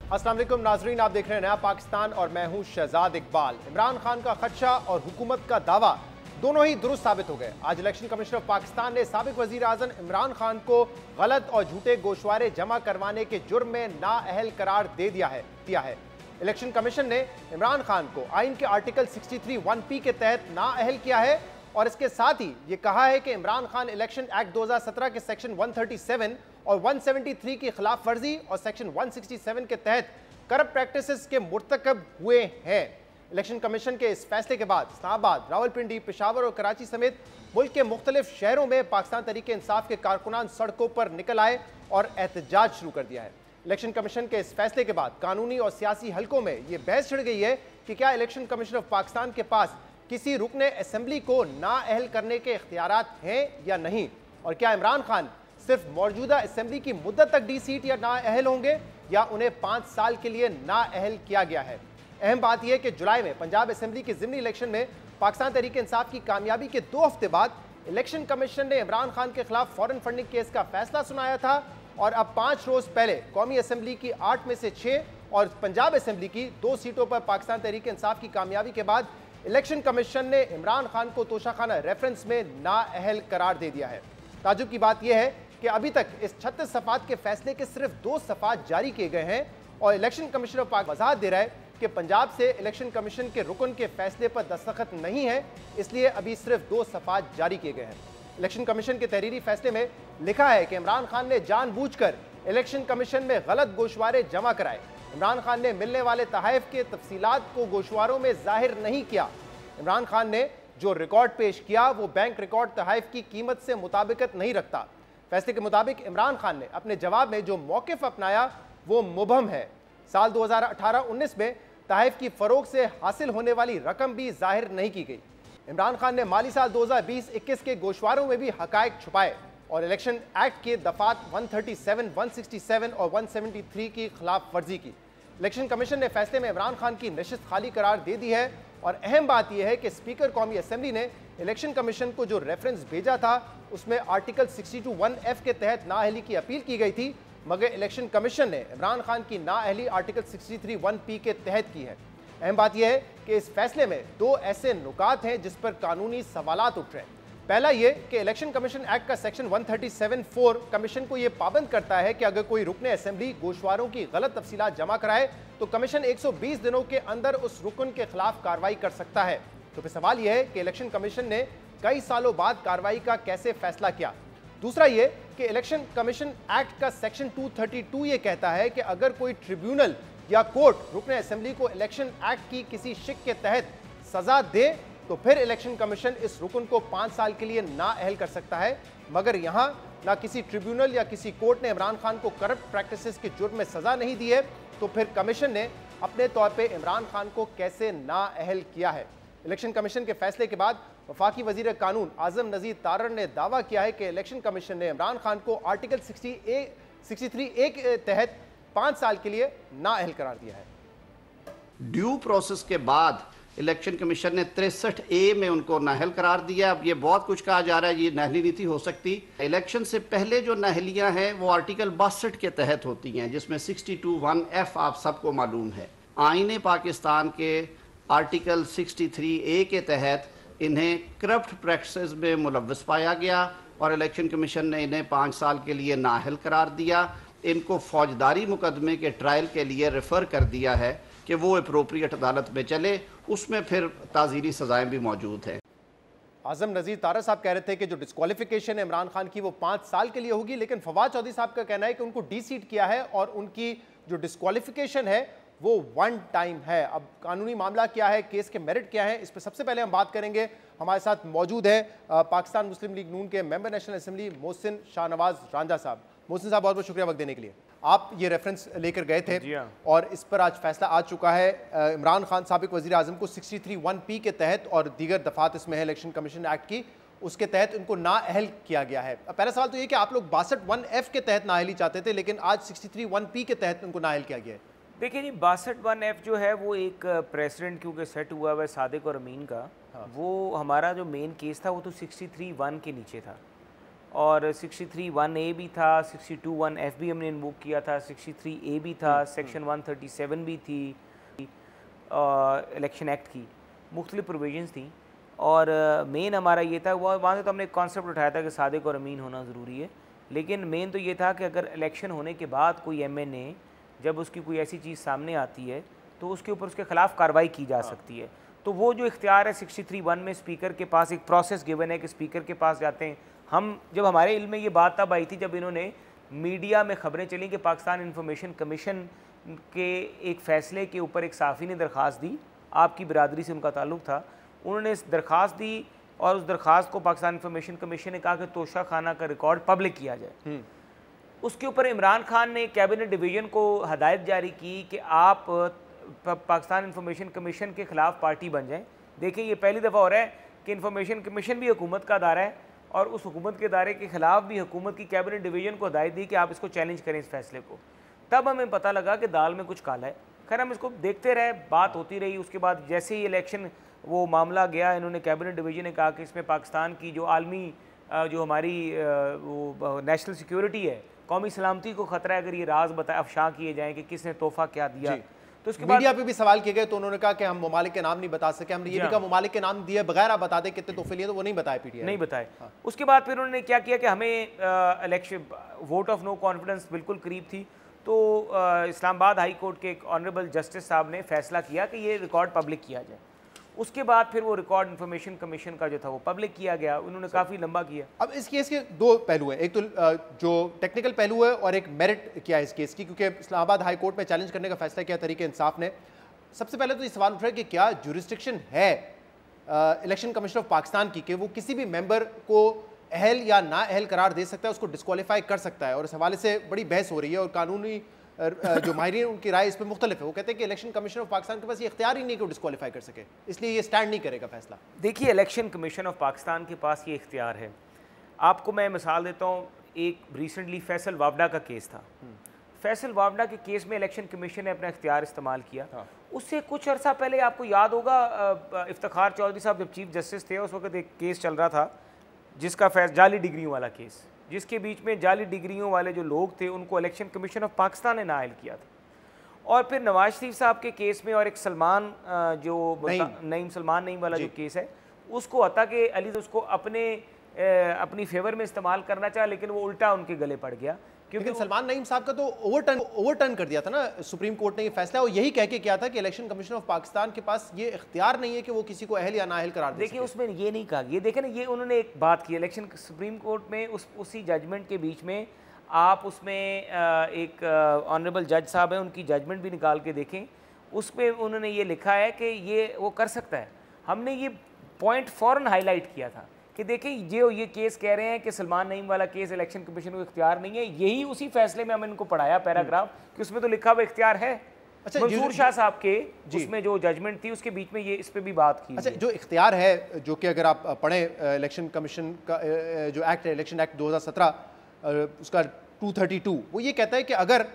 अस्सलाम वालेकुम नाजरीन, आप देख रहे हैं नया पाकिस्तान और मैं हूं शहजाद इकबाल। इमरान खान का खदशा और हुकूमत का दावा दोनों ही दुरुस्त साबित हो गए। आज इलेक्शन कमिश्नर ऑफ पाकिस्तान ने साबिक वजीर आजम इमरान खान को गलत और झूठे गोशवारे जमा करवाने के जुर्म में नाअहल करार दे दिया है। इलेक्शन कमीशन ने इमरान खान को आइन के आर्टिकल 63(1)P के तहत नाअहल किया है और इसके साथ ही ये कहा है कि इमरान खान इलेक्शन एक्ट 2017 के सेक्शन 137 और 173 की खिलाफ वर्जी और सेक्शन 167 के तहत करप्ट प्रैक्टिसेस के मुर्तकब हुए हैं। इलेक्शन कमीशन के इस फैसले के बाद इस्लामाबाद, रावलपिंडी, पेशावर और कराची समेत मुल्क के मुख्तलिफ शहरों में पाकिस्तान तहरीक इंसाफ के कारकुनान सड़कों पर निकल आए और एहतजाज शुरू कर दिया है। इलेक्शन कमीशन के इस फैसले के बाद कानूनी और सियासी हलकों में यह बहस छिड़ गई है कि क्या इलेक्शन कमीशन ऑफ पाकिस्तान के पास किसी रुकने असेंबली को नाअहल करने के इख्तियारात हैं या नहीं, और क्या इमरान खान सिर्फ मौजूदा असेंबली की मुद्दत तक डी सीट या नाअहल होंगे या उन्हें 5 साल के लिए नाअहल किया गया है। अहम बात यह है कि जुलाई में पंजाब असेंबली के ज़िमनी इलेक्शन में पाकिस्तान तहरीक इंसाफ की कामयाबी के 2 हफ्ते बाद इलेक्शन कमीशन ने इमरान खान के खिलाफ फॉरेन फंडिंग केस का फैसला सुनाया था और अब 5 रोज पहले कौमी असेंबली की 8 में से 6 और पंजाब असेंबली की 2 सीटों पर पाकिस्तान तहरीक इंसाफ की कामयाबी के बाद इलेक्शन कमीशन ने इमरान खान को तोशाखाना रेफरेंस में नाअहल करार दे दिया है। ताजुब की बात यह है कि अभी तक इस 36 सफ़ात के फैसले के सिर्फ 2 सफ़ात जारी किए गए हैं और इलेक्शन कमीशन ऑफ पाक वजाहत दे रहा है कि पंजाब से इलेक्शन कमीशन के रुकन के फैसले पर दस्तखत नहीं है, इसलिए अभी सिर्फ 2 सफ़ात जारी किए गए हैं। इलेक्शन कमीशन के तहरीरी फैसले में लिखा है कि इमरान खान ने जानबूझकर इलेक्शन कमीशन में गलत गोशवारे जमा कराए। इमरान खान ने मिलने वाले तहफ़ के तफसीलात को गोशवारों में जाहिर नहीं किया। इमरान खान ने जो रिकॉर्ड पेश किया वो बैंक रिकॉर्ड तहफ़ की कीमत से मुताबिकत नहीं रखता। फैसले के मुताबिक इमरान खान ने अपने जवाब में जो मौक़िफ़ अपनाया वो मुबहम है। साल 2018-19 में तहफ़ की फ़रोग से हासिल होने वाली रकम भी जाहिर नहीं की गई। इमरान खान ने माली साल 2020-21 के गोशवारों में भी हक़ाइक़ छुपाए और इलेक्शन एक्ट के दफ़ात 137, 167 और 173 की खिलाफ वर्जी की। इलेक्शन कमीशन ने फैसले में इमरान खान की नशिस्त खाली करार दे दी है और अहम बात यह है कि स्पीकर कौमी असेंबली ने इलेक्शन कमीशन को जो रेफरेंस भेजा था उसमें आर्टिकल 62(1)F के तहत नाअहली की अपील की गई थी, मगर इलेक्शन कमीशन ने इमरान खान की नाअहली आर्टिकल 63(1)P के तहत की है। अहम बात यह है कि इस फैसले में 2 ऐसे नुकात हैं जिस पर कानूनी सवालात उठ रहे हैं। पहला ये कि इलेक्शन कमीशन एक्ट का सेक्शन 137(4) कमीशन को यह पाबंद करता है कि अगर कोई रुकने असेंबली गोशवारों की गलत तफसीलात जमा कराए तो कमीशन 120 दिनों के अंदर उस रुकन के खिलाफ कार्रवाई कर सकता है। तो फिर सवाल यह है कि इलेक्शन कमीशन ने कई सालों बाद कार्रवाई का कैसे फैसला किया। दूसरा ये कि इलेक्शन कमीशन एक्ट का सेक्शन 232 ये कहता है कि अगर कोई ट्रिब्यूनल या कोर्ट रुकने असेंबली को इलेक्शन एक्ट की किसी शिक के तहत सजा दे तो फिर इलेक्शन कमीशन इस रुकन को 5 साल के लिए नाअहल कर सकता है। मगर यहाँ ना किसी ट्रिब्यूनल या किसी कोर्ट ने इमरान खान को करप्ट प्रैक्टिसेस के जुर्म में सजा नहीं दी है, तो फिर कमीशन ने अपने तौर पे इमरान खान को कैसे नाअहल किया है। इलेक्शन कमीशन के फैसले के बाद वफाकी वजीर कानून आजम नज़ीर तारर ने दावा किया है कि इलेक्शन कमीशन ने इमरान खान को आर्टिकल 63(a) के तहत 5 साल के लिए नाअहल करार दिया है। ड्यू प्रोसेस के बाद इलेक्शन कमीशन ने 63(a) में उनको नाअहल करार दिया। अब ये बहुत कुछ कहा जा रहा है ये नाअहली नहीं थी हो सकती। इलेक्शन से पहले जो नाअहलियां हैं वो आर्टिकल 62 के तहत होती हैं, जिसमें 62(1)F आप सबको मालूम है। आईने पाकिस्तान के आर्टिकल 63(a) के तहत इन्हें करप्ट प्रैक्टिसेस में मुलव्वस पाया गया और इलेक्शन कमीशन ने इन्हें 5 साल के लिए नाअहल करार दिया। इनको फौजदारी मुकदमे के ट्रायल के लिए रेफर कर दिया है कि वो अप्रोप्रिएट अदालत में चले, उसमें फिर ताज़ीरी सजाएं भी मौजूद हैं। आजम नज़ीर तारर साहब कह रहे थे कि जो डिस्क्वालिफिकेशन है इमरान खान की वो 5 साल के लिए होगी, लेकिन फवाद चौधरी साहब का कहना है कि उनको डी सीट किया है और उनकी जो डिस्क्वालिफिकेशन है वो 1 टाइम है। अब कानूनी मामला क्या है, केस के मेरिट क्या है, इस पर सबसे पहले हम बात करेंगे। हमारे साथ मौजूद है पाकिस्तान मुस्लिम लीग नून के member national assembly Mohsin Shahnawaz Ranjha साहब। मोहसिन साहब बहुत बहुत शुक्रिया वक्त देने के लिए। आप ये रेफरेंस लेकर गए थे और इस पर आज फैसला आ चुका है। इमरान खान साबिक वजीर आजम को 63(1)P के तहत और दीगर दफात इसमें है इलेक्शन कमीशन एक्ट की, उसके तहत उनको नाअहल किया गया है। पहला सवाल तो ये कि आप लोग 62(1)F के तहत नाअहली चाहते थे, लेकिन आज 63(1)P के तहत उनको नाअहल किया गया है। देखिए जी, 62(1)F जो है वो एक प्रेसिडेंट क्योंकि सेट हुआ हुआ है सादिक और अमीन का। हाँ। वो हमारा जो मेन केस था वो तो 63(1) के नीचे था। और 63(1)(a भी था, 62(1)(f) भी हमने इन्वोक किया था, 63(a) भी था, सेक्शन 137 भी थी इलेक्शन एक्ट की, मुख्तलिफ प्रोविजंस थी। और मेन हमारा ये था, वहाँ से तो हमने एक कॉन्सेप्ट उठाया था कि सादिक और अमीन होना ज़रूरी है, लेकिन मेन तो ये था कि अगर इलेक्शन होने के बाद कोई MNA जब उसकी कोई ऐसी चीज़ सामने आती है तो उसके ऊपर उसके ख़िलाफ़ कार्रवाई की जा सकती है। तो वो जो इख्तियार है 63(1) में स्पीकर के पास एक प्रोसेस गिवन है कि स्पीकर के पास जाते हैं। हम जब हमारे इल्म में ये बात तब आई थी जब इन्होंने मीडिया में ख़बरें चली कि पाकिस्तान इंफॉर्मेशन कमीशन के एक फ़ैसले के ऊपर एक सहाफ़ी ने दरख्वास्त दी, आपकी बिरादरी से उनका ताल्लुक़ था, उन्होंने इस दरख्वास्त दी और उस दरख्वास्त को पाकिस्तान इंफॉर्मेशन कमीशन ने कहा कि तोशा खाना का रिकॉर्ड पब्लिक किया जाए। उसके ऊपर इमरान खान ने कैबिनेट डिवीज़न को हदायत जारी की कि आप पाकिस्तान इंफॉर्मेशन कमीशन के ख़िलाफ़ पार्टी बन जाएं। देखिए ये पहली दफ़ा हो रहा है कि इंफॉर्मेशन कमीशन भी हुकूमत का अदारा है और उस हुकूमत के अदारे के ख़िलाफ़ भी हुकूमत की कैबिनेट डिवीज़न को हदायत दी कि आप इसको चैलेंज करें इस फैसले को। तब हमें पता लगा कि दाल में कुछ काला है। खैर हम इसको देखते रहे, बात होती रही। उसके बाद जैसे ही इलेक्शन वो मामला गया, इन्होंने कैबिनेट डिवीज़न ने कहा कि इसमें पाकिस्तान की जो आलमी जो हमारी वो नेशनल सिक्योरिटी है, कौमी सलामती को ख़तरा है अगर ये राज अफशा किए जाएँ कि किसने तोहफ़ा क्या दिया। तो उसके बाद मीडिया पे भी सवाल किए गए तो उन्होंने कहा कि हम ममालिक के नाम नहीं बता सके। हमने ये भी कहा ममालिक के नाम दिए बगैर आप बता दें कितने तोहफे लिए, तो वो नहीं बताए PTI नहीं बताए। उसके बाद फिर उन्होंने क्या किया कि हमें election vote of no confidence बिल्कुल करीब थी, तो इस्लामाबाद हाई कोर्ट के एक ऑनरेबल जस्टिस साहब ने फैसला किया कि ये रिकॉर्ड पब्लिक किया जाए। उसके बाद फिर वो रिकॉर्ड इंफॉर्मेशन कमीशन का जो था वो पब्लिक किया गया। उन्होंने काफ़ी लंबा किया। अब इस केस के दो पहलू हैं, एक तो जो टेक्निकल पहलू है और एक मेरिट क्या है इस केस की, क्योंकि इस्लामाबाद हाई कोर्ट में चैलेंज करने का फैसला किया तहरीक इंसाफ ने। सबसे पहले तो ये सवाल उठ रहा है कि क्या जुरिस्डिक्शन है इलेक्शन कमीशन ऑफ पाकिस्तान की कि वो किसी भी मेंबर को अहल या ना अहल करार दे सकता है, उसको डिस्क्वालीफाई कर सकता है। और इस हवाले से बड़ी बहस हो रही है और कानूनी जो माहिरीन उनकी राय इस पर मुख्तलिफ है। वो कहते हैं कि इलेक्शन कमीशन ऑफ पाकिस्तान के पास ये इख्तियार ही नहीं कि वो डिस्क्वालीफाई कर सके, इसलिए ये स्टैंड नहीं करेगा फैसला। देखिए इलेक्शन कमीशन ऑफ पाकिस्तान के पास ये इख्तियार है। आपको मैं मिसाल देता हूँ, एक रिसेंटली फैसल वावडा का केस था। फैसल वावडा के केस में इलेक्शन कमीशन ने अपना इख्तियार इस्तेमाल किया। उससे कुछ अर्सा पहले आपको याद होगा इफ्तिखार चौधरी साहब जब चीफ जस्टिस थे, उस वक्त एक केस चल रहा था जिसका जाली डिग्रियों वाला केस, जिसके बीच में जाली डिग्रियों वाले जो लोग थे उनको इलेक्शन कमीशन ऑफ पाकिस्तान ने नाअहल किया था। और फिर नवाज शरीफ साहब के केस में और एक सलमान जो सलमान नईम वाला जो केस है, उसको अता के अली उसको अपनी फेवर में इस्तेमाल करना चाहा, लेकिन वो उल्टा उनके गले पड़ गया। लेकिन सलमान नईम साहब का तो ओवरटर्न कर दिया था ना सुप्रीम कोर्ट ने ये फैसला, और यही कह के किया था कि इलेक्शन कमीशन ऑफ पाकिस्तान के पास ये इख्तियार नहीं है कि वो किसी को अहल या नाअहल करार दे। देखिए उसमें ये नहीं कहा, ये देखें ना, ये उन्होंने एक बात की इलेक्शन सुप्रीम कोर्ट में उसी जजमेंट के बीच में आप उसमें एक ऑनरेबल जज साहब है, उनकी जजमेंट भी निकाल के देखें, उसमें उन्होंने ये लिखा है कि ये वो कर सकता है। हमने ये पॉइंट फ़ौरन हाईलाइट किया था कि देखिए ये केस कह रहे हैं कि सलमान नईम वाला केस इलेक्शन कमीशन को इख्तियार नहीं है। यही उसी फैसले में हमने इनको पढ़ाया पैराग्राफ कि उसमें तो लिखा हुआ इख्तियार है। अच्छा, मंसूर शाह साहब के उसमें जो जजमेंट थी उसके बीच में ये इस पे भी बात की। अच्छा, जो इख्तियार है, जो कि अगर आप पढ़ें इलेक्शन कमीशन का जो एक्ट है, इलेक्शन एक्ट 2017 उसका 232, वो ये कहता है कि अगर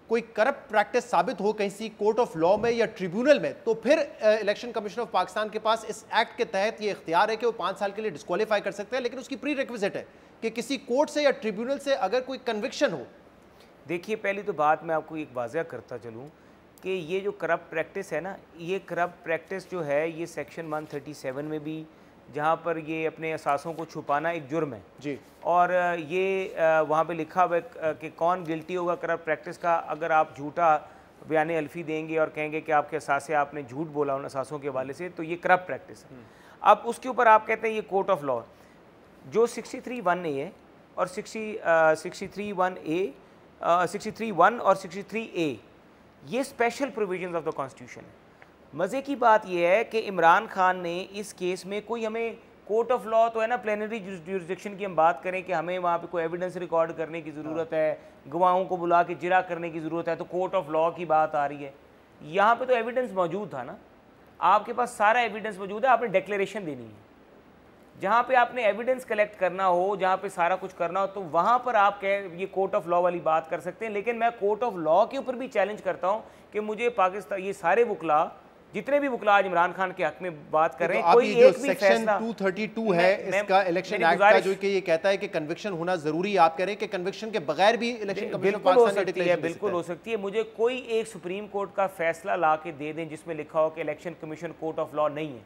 कोई करप्ट प्रैक्टिस साबित हो कहीं सी कोर्ट ऑफ लॉ में या ट्रिब्यूनल में, तो फिर इलेक्शन कमीशन ऑफ पाकिस्तान के पास इस एक्ट के तहत ये इख्तियार है कि वो 5 साल के लिए डिस्क्वालीफाई कर सकते हैं, लेकिन उसकी प्री रिक्विजिट है कि किसी कोर्ट से या ट्रिब्यूनल से अगर कोई कन्विक्शन हो। देखिए पहली तो बात मैं आपको एक वाज़ह करता चलूँ कि ये जो करप्ट प्रैक्टिस है ना, ये करप्ट प्रैक्टिस जो है ये सेक्शन 137 में भी, जहाँ पर ये अपने असासों को छुपाना एक जुर्म है जी, और ये वहाँ पे लिखा हुआ है कि कौन गिल्टी होगा करप्ट प्रैक्टिस का अगर आप झूठा बयान अल्फी देंगे और कहेंगे कि आपके असासे आपने झूठ बोला उन असासों के हवाले से, तो ये करप्ट प्रैक्टिस है। अब उसके ऊपर आप कहते हैं ये कोर्ट ऑफ लॉ जो 63(1)(a है और 63(1)(a 63(1) और 63(a) ये special provisions of the constitution है। मज़े की बात यह है कि इमरान खान ने इस केस में कोई हमें कोर्ट ऑफ लॉ तो है ना, प्लेनरी जुरिस्डिक्शन की हम बात करें कि हमें वहाँ पे कोई एविडेंस रिकॉर्ड करने की ज़रूरत है, गवाहों को बुला के जिरा करने की ज़रूरत है, तो कोर्ट ऑफ लॉ की बात आ रही है। यहाँ पे तो एविडेंस मौजूद था ना, आपके पास सारा एविडेंस मौजूद है, आपने डिक्लेरेशन देनी है। जहाँ पे आपने एविडेंस कलेक्ट करना हो, जहाँ पे सारा कुछ करना हो, तो वहाँ पर आप ये कोर्ट ऑफ लॉ वाली बात कर सकते हैं। लेकिन मैं कोर्ट ऑफ लॉ के ऊपर भी चैलेंज करता हूँ कि मुझे पाकिस्तान ये सारे वकला जितने भी वकला आज इमरान खान के हक में बात कर रहे हैं, तो कोई एक भी सेक्शन फैसला 232 है इसका इलेक्शन एक्ट का, जो कि ये कहता है कि कन्विक्शन होना जरूरी है, आप कह रहे हैं कि कन्विक्शन के बगैर भी इलेक्शन कमीशन बिल्कुल हो सकती है, बिल्कुल हो सकती है। मुझे कोई एक सुप्रीम कोर्ट का फैसला ला के दे दें जिसमें लिखा हो कि election commission court of law नहीं है।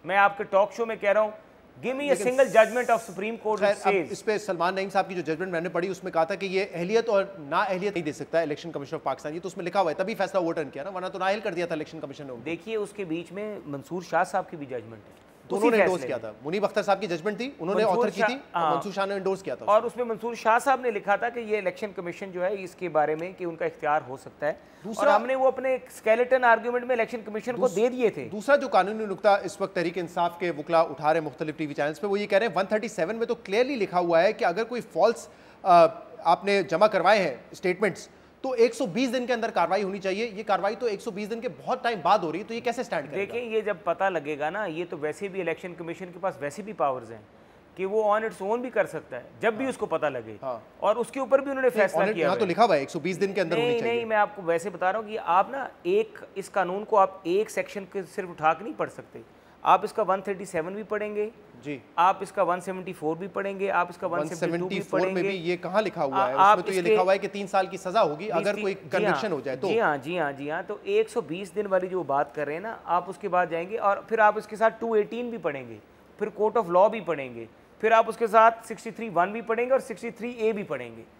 मैं आपके टॉक शो में कह रहा हूँ, give me a single judgement of Supreme Court that says. इस पे सलमान नईम साहब की जो जजमेंट मैंने पढ़ी उसमें कहा था कि ये अहलियत और ना अहलियत नहीं दे सकता इलेक्शन कमीशन ऑफ पाकिस्तान, ये तो उसमें लिखा हुआ है, तभी फैसला ओवरटर्न किया ना, वरना तो नाअहल कर दिया था इलेक्शन कमीशन ने। देखिए उसके बीच में मंसूर शाह साहब की भी जजमेंट है, दोनों ने एंडोर्स किया था। मुनीब अख्तर साहब की जजमेंट थी, उन्होंने ऑथर की थी, मंसूर शाह ने एंडोर्स किया था, और उसमें मंसूर शाह साहब ने लिखा था कि ये इलेक्शन कमीशन जो है इसके बारे में कि उनका इख्तियार हो सकता है, और हमने वो अपने स्केलेटन आर्गुमेंट में इलेक्शन कमीशन को दे दिए थे। दूसरा जो कानूनी नुक्ता इस वक्त तहरीक इंसाफ के वकला उठा रहे मुख्तलिफ टीवी चैनल्स पे, वो ये कह रहे हैं 137 में तो क्लियरली लिखा हुआ है कि अगर कोई फॉल्स आपने जमा करवाए हैं स्टेटमेंट्स तो 120 दिन के अंदर कार्रवाई होनी चाहिए। ये कार्रवाई तो 120 दिन के बहुत टाइम बाद हो रही है, तो ये कैसे स्टैंड करेगा? देखिए ये जब पता लगेगा ना, ये तो वैसे भी इलेक्शन कमीशन के पास वैसे भी पावर्स हैं कि वो ऑन इट्स ओन भी कर सकता है जब भी उसको पता लगे, और उसके ऊपर भी उन्होंने फैसला किया। यहाँ तो लिखा हुआ है 120 दिन के अंदर होनी चाहिए। नहीं, मैं आपको वैसे बता रहा हूँ कि आप ना इस कानून को आप एक सेक्शन के सिर्फ उठा के नहीं पढ़ सकते, आप इसका 137 भी पढ़ेंगे जी, आप इसका 174 भी पढ़ेंगे, आप इसका 172 भी पढ़ेंगे। में भी ये कहाँ लिखा हुआ है? उसमें तो ये लिखा हुआ है कि 3 साल की सजा होगी अगर कोई कन्विक्शन हो जाए तो। जी हाँ, तो 120 दिन वाली जो बात कर रहे हैं ना, आप उसके बाद जाएंगे और फिर आप इसके साथ 218 भी पढ़ेंगे, फिर कोर्ट ऑफ लॉ भी पढ़ेंगे, फिर आप उसके साथ 63(1) भी पढ़ेंगे और 63A भी पढ़ेंगे।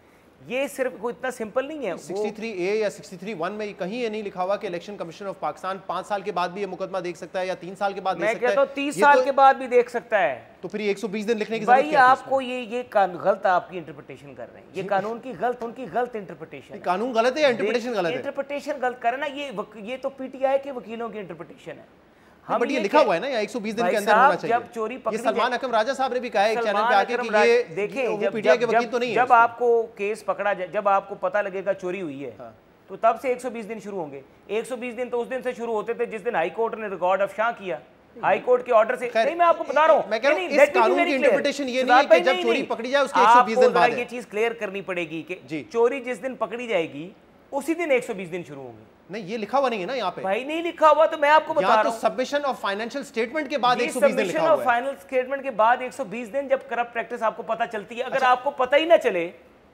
ये सिर्फ कोई इतना सिंपल नहीं है। 63A या 63(1) में कहीं ये नहीं लिखा हुआ कि इलेक्शन कमीशन ऑफ पाकिस्तान 5 साल के बाद भी ये मुकदमा देख सकता है या 3 साल के बाद देख सकता है। मैं कहता हूं 30 साल के बाद भी देख सकता है। तो फिर 120 दिन लिखने की जरूरत क्या है? आपको ये गलत आपकी इंटरप्रिटेशन कर रहे हैं, ये कानून की उनकी गलत इंटरप्रिटेशन है। कानून गलत है या इंटरप्रिटेशन गलत है? इंटरप्रिटेशन गलत कर रहे ना, ये तो पीटीआई के वकीलों की इंटरप्रिटेशन है। बट ये लिखा हुआ है ना, या 120 दिन के अंदर होना चाहिए। जब चोरी पकड़ी, ये सलमान अकरम राजा साहब ने भी कहा है एक चैनल पे आके कि ये देखें, वो पीटीआई के वकील तो नहीं है। जब आपको केस पकड़ा जाए, जब आपको पता लगेगा चोरी हुई है, तो तब से 120 दिन शुरू होंगे। 120 दिन तो उस दिन से शुरू होते थे जिस दिन हाई कोर्ट ने रिकॉर्ड अफशा किया, हाई कोर्ट के ऑर्डर से। नहीं, मैं आपको बता रहा हूं, मैं कह रहा हूं इस कानून की इंटरप्रिटेशन ये नहीं है कि जब चोरी पकड़ी जाए उसके 120 दिन बाद है। ये चीज क्लियर करनी पड़ेगी कि चोरी जिस दिन पकड़ी जाएगी उसी दिन 120 दिन शुरू होंगे। नहीं, ये लिखा हुआ नहीं है ना यहाँ पे। भाई नहीं लिखा हुआ तो मैं आपको बता रहा हूं। सबमिशन ऑफ फाइनेंशियल स्टेटमेंट के बाद 120 दिन लिखा हुआ है। सबमिशन ऑफ फाइनल स्टेटमेंट के बाद 120 दिन जब करप्ट प्रैक्टिस आपको पता चलती है। अगर आपको पता ही ना चले,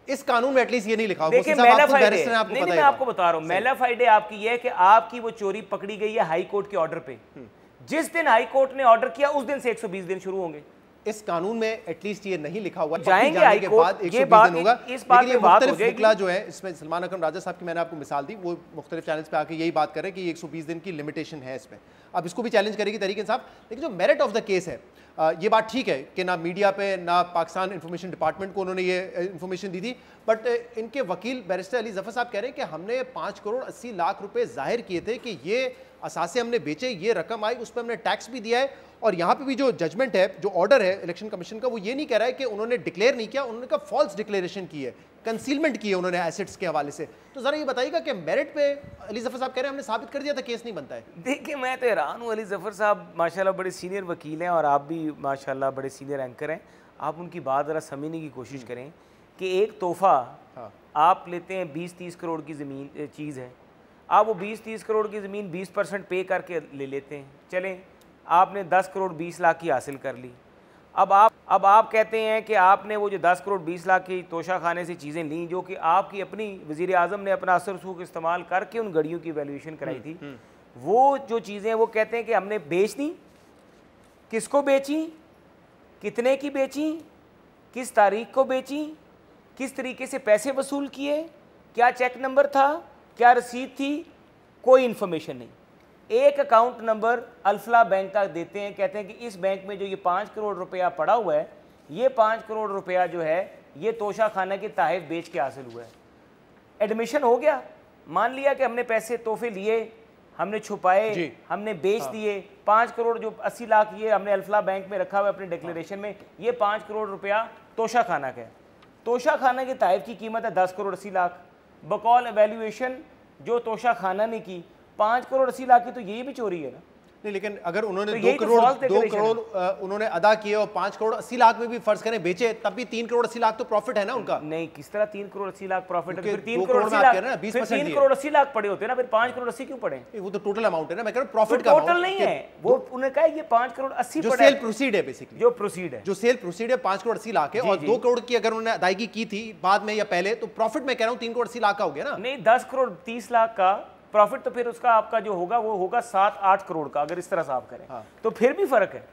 इस कानून में एटलीस्ट ये नहीं लिखा हुआ। देखिए मैं आपको बता रहा हूं, मेला फाइडे आपकी ये है कि आपकी वो चोरी पकड़ी गई है हाई कोर्ट के ऑर्डर पे। जिस दिन हाई कोर्ट ने ऑर्डर किया उस दिन से 120 दिन शुरू होंगे। इस कानून में एटलीस्ट ये नहीं लिखा हुआ, जाएंगे हाई कोर्ट, ये बात होगा। इस बात पे बात हो जाएगी। जो है इसमें सलमान अकरम राजा साहब की मैंने आपको मिसाल दी, वो मुख्तलिफ चैनल्स पे आके यही बात कर रहे हैं कि 120 दिन की लिमिटेशन है इसमें। अब इसको भी चैलेंज करेगी तहरीक इंसाफ, लेकिन जो मेरिट ऑफ द केस है, ये बात ठीक है कि ना मीडिया पे ना पाकिस्तान इंफॉर्मेशन डिपार्टमेंट को उन्होंने ये इंफॉर्मेशन दी थी, बट इनके वकील बैरिस्टर अली जफर साहब कह रहे हैं कि हमने 5 करोड़ 80 लाख रुपए जाहिर किए थे कि ये असासे हमने बेचे, ये रकम आई, उस पर हमने टैक्स भी दिया है। और यहाँ पे भी जो जजमेंट है, जो ऑर्डर है इलेक्शन कमीशन का, वो ये नहीं कह रहा है कि उन्होंने डिक्लेयर नहीं किया, उन्होंने कहा फॉल्स डिक्लेरेशन की है, कंसीलमेंट की है उन्होंने एसेट्स के हवाले से। तो जरा ये बताइएगा कि मेरिट पे अली जफर साहब कह रहे हैं हमने साबित कर दिया था, केस नहीं बनता है। देखिए मैं तो हैरान हूँ, अली जफर साहब माशाल्लाह बड़े सीनियर वकील हैं और आप भी माशाल्लाह बड़े सीनियर एंकर हैं। आप उनकी बात ज़रा समझने की कोशिश करें कि एक तोहफ़ा आप लेते हैं 20-30 करोड़ की ज़मीन चीज़ है, आप वो 20-30 करोड़ की ज़मीन 20% पे करके ले लेते हैं। चलें, आपने 10 करोड़ 20 लाख की हासिल कर ली। अब आप कहते हैं कि आपने वो जो 10 करोड़ 20 लाख की तोशा खाने से चीज़ें ली, जो कि आपकी अपनी वज़ीर आज़म ने अपना असर सूख इस्तेमाल करके उन गाड़ियों की वैल्यूएशन कराई थी, वो जो चीज़ें वो कहते हैं कि हमने बेच दी। किसको बेची, कितने की बेची, किस तारीख को बेची, किस तरीके से पैसे वसूल किए, क्या चेक नंबर था, क्या रसीद थी, कोई इन्फॉर्मेशन नहीं। एक अकाउंट नंबर अल्फला बैंक का देते हैं, कहते हैं कि इस बैंक में जो ये 5 करोड़ रुपया पड़ा हुआ है, ये 5 करोड़ रुपया जो है ये तोशा खाना के तहत बेच के हासिल हुआ है। एडमिशन हो गया, मान लिया कि हमने पैसे तोहफे लिए, हमने छुपाए, हमने बेच दिए। 5 करोड़ जो 80 लाख ये हमने अल्फला बैंक में रखा हुआ है अपने डिक्लेरेशन में, ये 5 करोड़ रुपया तोशा खाना का है। तोशा खाना के तहत की कीमत है 10 करोड़ 80 लाख। बकौल वैल्यूएशन जो तोशा खाना ने की 5 करोड़ 80 लाख की, तो यही भी चोरी है ना। नहीं, लेकिन अगर उन्होंने तो 2 करोड़ उन्होंने अदा किए और 5 करोड़ 80 लाख में भी फर्ज करें बेचे, तब भी 3 करोड़ 80 लाख तो प्रॉफिट है ना उनका। नहीं, किस तरह 3 करोड़ 80 लाख प्रॉफिट है? फिर 3 करोड़ 80 लाख, फिर 3 करोड़ 80 लाख पड़े होते ना, फिर 5 करोड़ 80 क्यों पड़े? वो तो टोटल अमाउंट है ना, मैं कह रहा हूं प्रॉफिट का टोटल नहीं है वो। उन्होंने कहा ये 5 करोड़ 80 जो सेल प्रोसीड है, बेसिकली जो प्रोसीड है, जो सेल प्रोसीड है 5 करोड़ 80 लाख है, और 2 करोड़ की अगर उन्होंने अदायगी की थी बाद में या पहले, तो प्रॉफिट मैं कह रहा हूं 3 करोड़ 80 लाख का हो गया ना। नहीं, 10 करोड़ 30 लाख का प्रॉफिट, तो फिर उसका आपका जो होगा वो होगा 7-8 करोड़ का, अगर इस तरह से आप करें। हाँ। तो फिर भी फर्क है।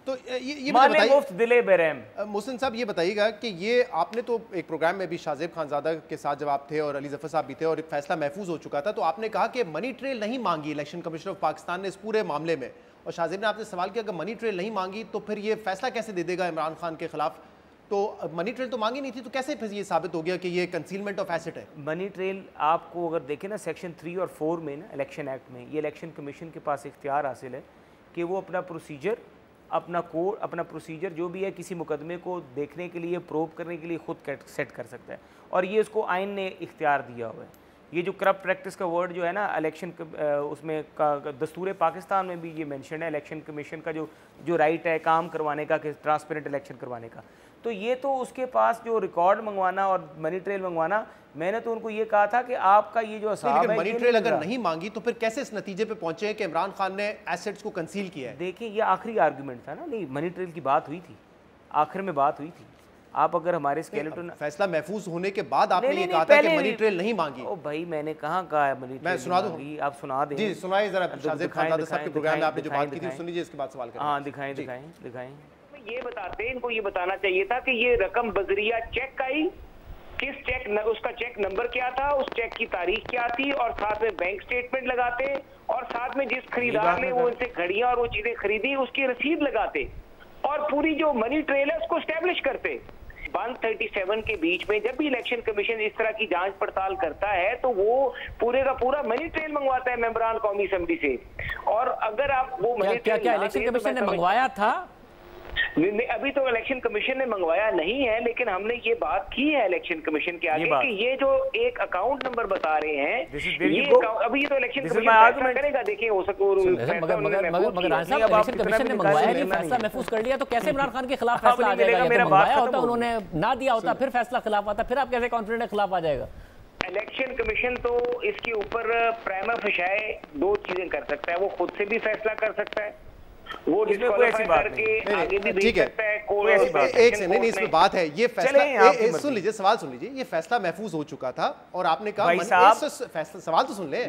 तो ये बताइए मुफ्त दिले बेरहम मोहसिन साहब, ये बताइएगा कि ये आपने तो एक प्रोग्राम में भी शाहजेब खानजादा के साथ जब आप थे और अली जफर साहब भी थे और एक फैसला महफूज हो चुका था, तो आपने कहा कि मनी ट्रेल नहीं मांगी इलेक्शन कमीशन ऑफ पाकिस्तान ने इस पूरे मामले में, और शाहजेब ने आपसे सवाल किया अगर मनी ट्रेल नहीं मांगी तो फिर ये फैसला कैसे दे देगा इमरान खान के खिलाफ? तो मनी ट्रेल तो मांगी नहीं थी, तो कैसे फिर ये साबित हो गया कि ये कंसीलमेंट ऑफ एसेट है? मनी ट्रेल आपको अगर देखें ना, सेक्शन 3 और 4 में ना इलेक्शन एक्ट में, ये इलेक्शन कमीशन के पास इख्तियार हासिल है कि वो अपना प्रोसीजर, अपना कोड, अपना प्रोसीजर जो भी है किसी मुकदमे को देखने के लिए, प्रोब करने के लिए खुद सेट कर सकता है, और ये उसको आइन ने इख्तियार दिया हुआ है। ये जो करप्ट प्रैक्टिस का वर्ड जो है ना इलेक्शन उसमें दस्तूर पाकिस्तान में भी ये मेंशन है, इलेक्शन कमीशन का जो राइट है काम करवाने का, कि ट्रांसपेरेंट इलेक्शन करवाने का। तो ये तो उसके पास जो रिकॉर्ड मंगवाना और मनी ट्रेल मंगवाना, मैंने तो उनको ये कहा था कि आपका ये जो हिसाब है, मनी ट्रेल अगर नहीं मांगी तो फिर कैसे इस नतीजे पे पहुंचे हैं कि इमरान खान ने एसेट्स को कंसील किया है? देखिए, ये आखिरी आर्गुमेंट था ना, नहीं मनी ट्रेल की बात हुई थी, आखिर में बात हुई थी। आप अगर हमारे स्केलेटन फैसला महफूज होने के बाद आपने ये कहा था कि मनी ट्रेल नहीं मांगी। ओ भाई, मैंने कहाँ कहा है मनी ट्रेल? मैं सुना दूं, आप सुना दें जी, सुनाइए जरा। शाहजेब खानजादा साहब के प्रोग्राम में आपने जो बात की थी सुन लीजिए, इसके बाद सवाल करें। हाँ, दिखाएं। ये बताते, इनको ये बताना चाहिए था कि ये रकम बजरिया चेक आई, किस चेक उसका चेक नंबर क्या था, उस चेक की तारीख क्या थी, और साथ में बैंक स्टेटमेंट लगाते, और साथ में जिस खरीदार ने वो इनसे घड़ियां और वो चीजें खरीदी उसकी रसीद लगाते, और पूरी जो मनी ट्रेल है उसको स्टैब्लिश करते। 137 के बीच में जब भी इलेक्शन कमीशन इस तरह की जांच पड़ताल करता है तो वो पूरे का पूरा मनी ट्रेल मंगवाता है मेंबरान कौमी असेंबली से। और अगर आप वो मनी ट्रेल क्या इलेक्शन कमीशन ने मंगवाया था? अभी तो इलेक्शन कमीशन ने मंगवाया नहीं है, लेकिन हमने ये बात की है इलेक्शन कमीशन के आगे कि ये जो एक अकाउंट नंबर बता रहे हैं, ये अभी तो इलेक्शन कमीशन फैसला करेगा। देखिए, हो सके मगर इलेक्शन कमीशन ने मंगवाया नहीं, फैसला महफूज कर लिया, तो कैसे इमरान खान के खिलाफ फैसला आ जाएगा? मंगवाया होता, उन्होंने ना दिया होता, फिर फैसला खिलाफ आता, फिर आप कैसे कॉन्फिडेंट खिलाफ आ जाएगा? इलेक्शन कमीशन तो इसके ऊपर प्राइमा फेशाए 2 चीजें कर सकता है, वो खुद से भी फैसला कर सकता है, वो डिस्क्वालीफाई करके आगे भी भेज सकता है। कोई ऐसी बात एक से नहीं, इसमें बात है, ये फैसला सुन लीजिए, सवाल सुन लीजिए। ये फैसला महफूज हो चुका था और आपने कहा सवाल तो सुन ले,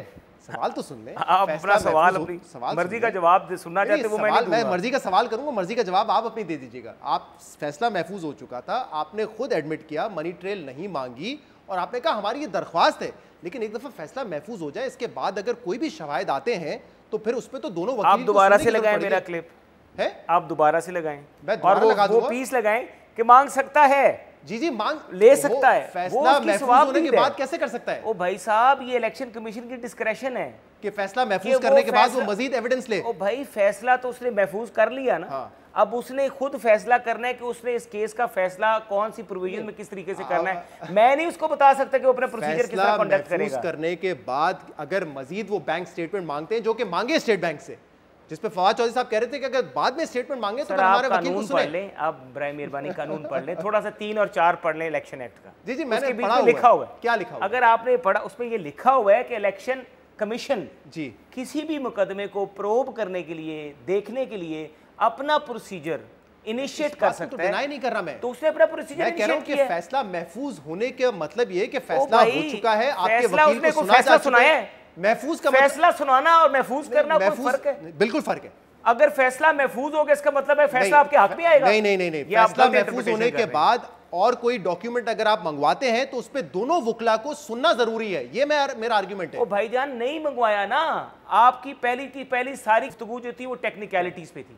सवाल तो सुन ले। आप अपना सवाल अपनी मर्जी का जवाब सुनना चाहते हो, मैं मर्जी का सवाल करूंगा, मर्जी का जवाब आप अपनी दे दीजिएगा। आप फैसला महफूज हो चुका था, आपने खुद एडमिट किया मनी ट्रेल नहीं मांगी, और आपने कहा हमारी ये दरख्वास्त है, लेकिन एक दफा फैसला महफूज हो जाए इसके बाद अगर कोई भी शवाहिद आते हैं तो फिर उस पे तो दोनों वकील आप दोबारा से लगाएं मेरा क्लिप है, आप दोबारा से लगाएं, मैं दोबारा लगा दूंगा, वो पीस लगाएं कि मांग सकता है। जी मांग ले सकता है, फैसला महफूज होने के बाद कैसे कर सकता है? ओ भाई साहब, ये इलेक्शन कमीशन की डिस्क्रेशन है कि फैसला महफूज करने के बाद वो मजीद एविडेंस ले। ओ भाई, फैसला तो उसने महफूज कर लिया ना। हाँ। अब उसने खुद फैसला करना है कि उसने इस केस का फैसला कौन सी प्रोविजन में किस तरीके से करना है। मैं नहीं उसको बता सकता कि वो अपना प्रोसीजर किस तरह कंडक्ट करेगा। करने के बाद अगर मजीद वो बैंक स्टेटमेंट मांगते हैं, जो कि मांगे स्टेट बैंक से, जिस पे फवाद चौधरी साहब कह रहे थे कि अगर बाद में स्टेटमेंट मांगे तो हमारे वकील को सुने। पढ़ लें आप, बराए मेहरबानी कानून पढ़ लें, थोड़ा सा 3 और 4 पढ़ लें इलेक्शन एक्ट का। जी मैंने पढ़ा, लिखा हुआ है। क्या लिखा हुआ? अगर आपने पढ़ा, उसमें ये लिखा हुआ है कि इलेक्शन कमीशन जी किसी भी मुकदमे को प्रोब करने के लिए, देखने के लिए अपना प्रोसीजर इनिशिएट कर सकता है। डिनाई नहीं कर रहा मैं, तो उसने अपना प्रोसीजर मैं कह रहा हूं कि फैसला महफूज होने का मतलब ये कि फैसला हो चुका है, आपके वकील को फैसला सुनाया है। महफूज का फैसला सुनाना और महफूज करना कोई फर्क है? बिल्कुल फर्क है। अगर फैसला महफूज हो गया इसका मतलब है फैसला आपके हक में आएगा? नहीं, फैसला महफूज होने के बाद और कोई डॉक्यूमेंट अगर आप मंगवाते हैं तो उस पे दोनों वकला को सुनना जरूरी है, ये मेरा आर्गुमेंट है। ओ भाईजान, नहीं मंगवाया ना, आपकी पहली सारी गुफ्तगू जो थी वो टेक्निकलिटीज पे थी।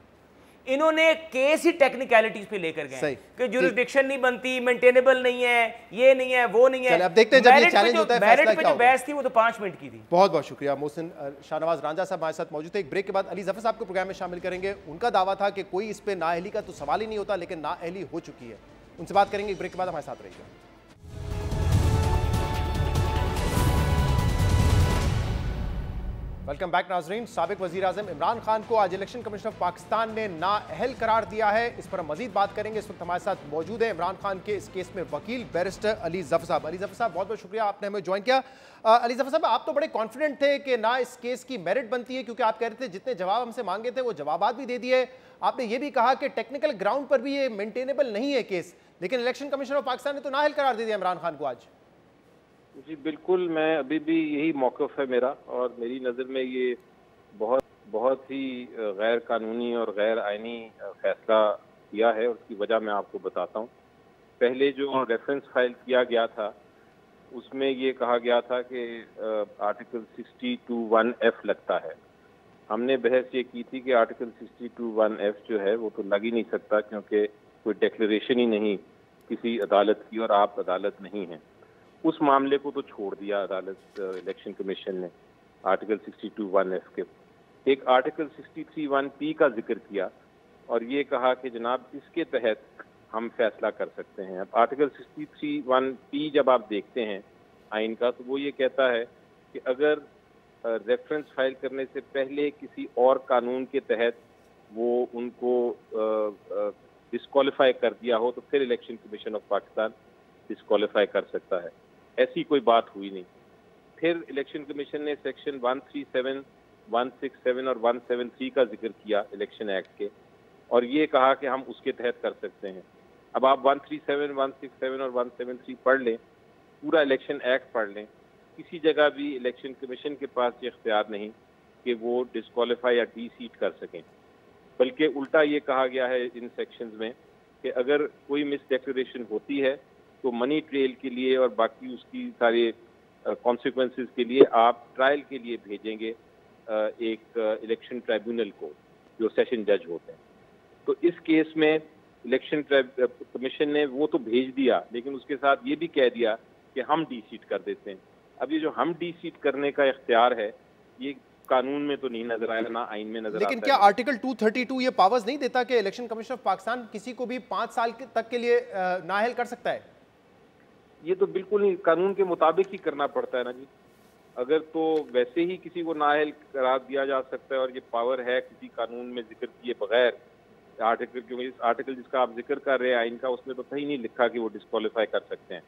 इन्होंने केस ही टेक्निकलिटीज पे लेकर गए कि जुरिसडिक्शन नहीं बनती, मेंटेनेबल नहीं है, ये नहीं है, वो नहीं है। अब देखते हैं जब ये चैलेंज होता है फैसला क्या होगा। जो बहस थी वो तो 5 मिनट की थी। बहुत बहुत शुक्रिया। मोहसिन शाहनवाज रांझा साहब हमारे साथ मौजूद थे। एक ब्रेक के बाद अली जफर साहब को प्रोग्राम में शामिल करेंगे। उनका दावा था कि कोई इस पे नाअहली का तो सवाल ही नहीं होता, लेकिन नाअहली हो चुकी है। उनसे बात करेंगे ब्रेक के बाद, हमारे साथ रहिएगा। वेलकम बैक नाजरीन। साबिक वजीर आजम इमरान खान को आज इलेक्शन कमीशन ऑफ पाकिस्तान ने नाअहल करार दिया है। इस पर हम मजीद बात करेंगे। इस वक्त हमारे साथ मौजूद है इमरान खान के इस केस में वकील बैरिस्टर अली जफर साहब। अली जफर साहब, बहुत बहुत शुक्रिया आपने हमें ज्वाइन किया। अली जफर साहब, आप तो बड़े कॉन्फिडेंट थे कि ना इस केस की मेरिट बनती है, क्योंकि आप कह रहे थे जितने जवाब हमसे मांगे थे वो जवाबात भी दे दिए। आपने ये भी कहा कि टेक्निकल ग्राउंड पर भी ये मेंटेनेबल नहीं है केस, लेकिन इलेक्शन कमीशन ऑफ पाकिस्तान ने तो नाअहल करार दे दिया इमरान खान को आज। जी बिल्कुल, मैं अभी भी यही मौक़िफ़ है मेरा, और मेरी नज़र में ये बहुत ही गैर कानूनी और गैर आइनी फैसला किया है। उसकी वजह मैं आपको बताता हूँ। पहले जो रेफरेंस फाइल किया गया था उसमें ये कहा गया था कि आर्टिकल 60(1)(f) लगता है। हमने बहस ये की थी कि आर्टिकल 60(1)(f) जो है वो तो लग ही नहीं सकता, क्योंकि कोई डिक्लेरेशन ही नहीं किसी अदालत की और आप अदालत नहीं हैं। उस मामले को तो छोड़ दिया अदालत, इलेक्शन कमीशन ने आर्टिकल 60(1)(f) के एक आर्टिकल 63(1)(p) का जिक्र किया और ये कहा कि जनाब इसके तहत हम फैसला कर सकते हैं। अब आर्टिकल 63(1)(p) जब आप देखते हैं आइन का, तो वो ये कहता है कि अगर रेफरेंस फाइल करने से पहले किसी और कानून के तहत वो उनको डिस्क्वालीफाई कर दिया हो तो फिर election commission of Pakistan disqualify कर सकता है। ऐसी कोई बात हुई नहीं। फिर इलेक्शन कमीशन ने सेक्शन 137, 167 और 173 का जिक्र किया इलेक्शन एक्ट के, और ये कहा कि हम उसके तहत कर सकते हैं। अब आप 137, 167 और 173 पढ़ लें, पूरा इलेक्शन एक्ट पढ़ लें, किसी जगह भी इलेक्शन कमीशन के पास ये इख्तियार नहीं कि वो डिस्क्वालीफाई या डी सीट कर सकें, बल्कि उल्टा ये कहा गया है इन सेक्शंस में कि अगर कोई मिस डिक्लेरेशन होती है तो मनी ट्रेल के लिए और बाकी उसकी सारे कॉन्सिक्वेंसेस के लिए आप ट्रायल के लिए भेजेंगे एक इलेक्शन ट्राइब्यूनल को, जो सेशन जज होते हैं। तो इस केस में इलेक्शन कमीशन ने वो तो भेज दिया, लेकिन उसके साथ ये भी कह दिया कि हम डी सीट कर देते हैं। अब ये जो हम डी सीट करने का इख्तियार है, ये कानून में तो नहीं नजर आया, ना आइन में नजर आता है। लेकिन क्या आर्टिकल 232 ये पावर्स नहीं देता कि इलेक्शन कमीशन ऑफ पाकिस्तान किसी को भी 5 साल तक के लिए नाअहल कर सकता है? ये तो बिल्कुल ही कानून के मुताबिक ही करना पड़ता है ना जी। अगर तो वैसे ही किसी को नाअहल करार दिया जा सकता है और ये पावर है किसी कानून में जिक्र किए बगैर आर्टिकल, क्योंकि इस आर्टिकल जिसका आप जिक्र कर रहे हैं आइन का, उसमें तो कहीं नहीं लिखा कि वो डिस्क्वालीफाई कर सकते हैं।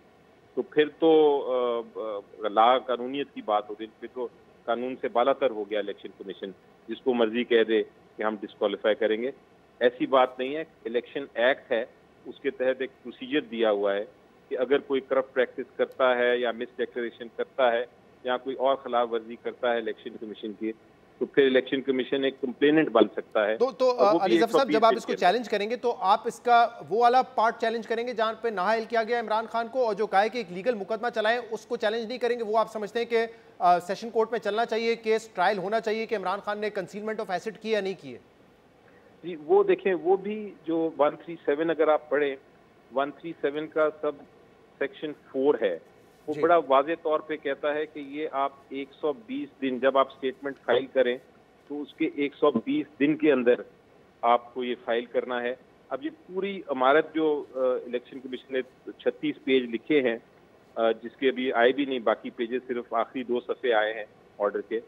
तो फिर तो ला कानूनियत की बात होती है, फिर तो कानून से बालातर हो गया इलेक्शन कमीशन, जिसको मर्जी कह दे कि हम डिस्क्वालीफाई करेंगे। ऐसी बात नहीं है। इलेक्शन एक्ट है, उसके तहत एक प्रोसीजर दिया हुआ है कि अगर कोई करप्ट प्रैक्टिस करता है या मिस डिक्लेरेशन करता है या कोई और खिलाफ वर्जी करता है इलेक्शन कमीशन की, तो फिर इलेक्शन कमीशन एक कंप्लेनेंट बन सकता है। तो अली जफर साहब, जब आप इसको चैलेंज करेंगे तो आप इसका वो वाला पार्ट चैलेंज करेंगे जहां पे नाअहल किया गया इमरान खान को, और जो कहा है कि एक लीगल मुकदमा चलाएं उसको चैलेंज नहीं करेंगे? वो आप समझते हैं कि सेशन कोर्ट में चलना चाहिए, केस ट्रायल होना चाहिए कि इमरान खान ने कंसीलमेंट ऑफ एसेट की या नहीं किए? जी वो देखें, वो भी जो 137 अगर आप पढ़ें, 137 का सब सेक्शन 4 है, वो बड़ा वाज़े तौर पे कहता है कि ये आप 120 दिन, जब आप स्टेटमेंट फाइल करें तो उसके 120 दिन के अंदर आपको ये फाइल करना है। अब ये पूरी इमारत जो इलेक्शन कमीशन ने 36 पेज लिखे हैं, जिसके अभी आए भी नहीं, बाकी पेजेस सिर्फ आखिरी 2 सफ़े आए हैं ऑर्डर के,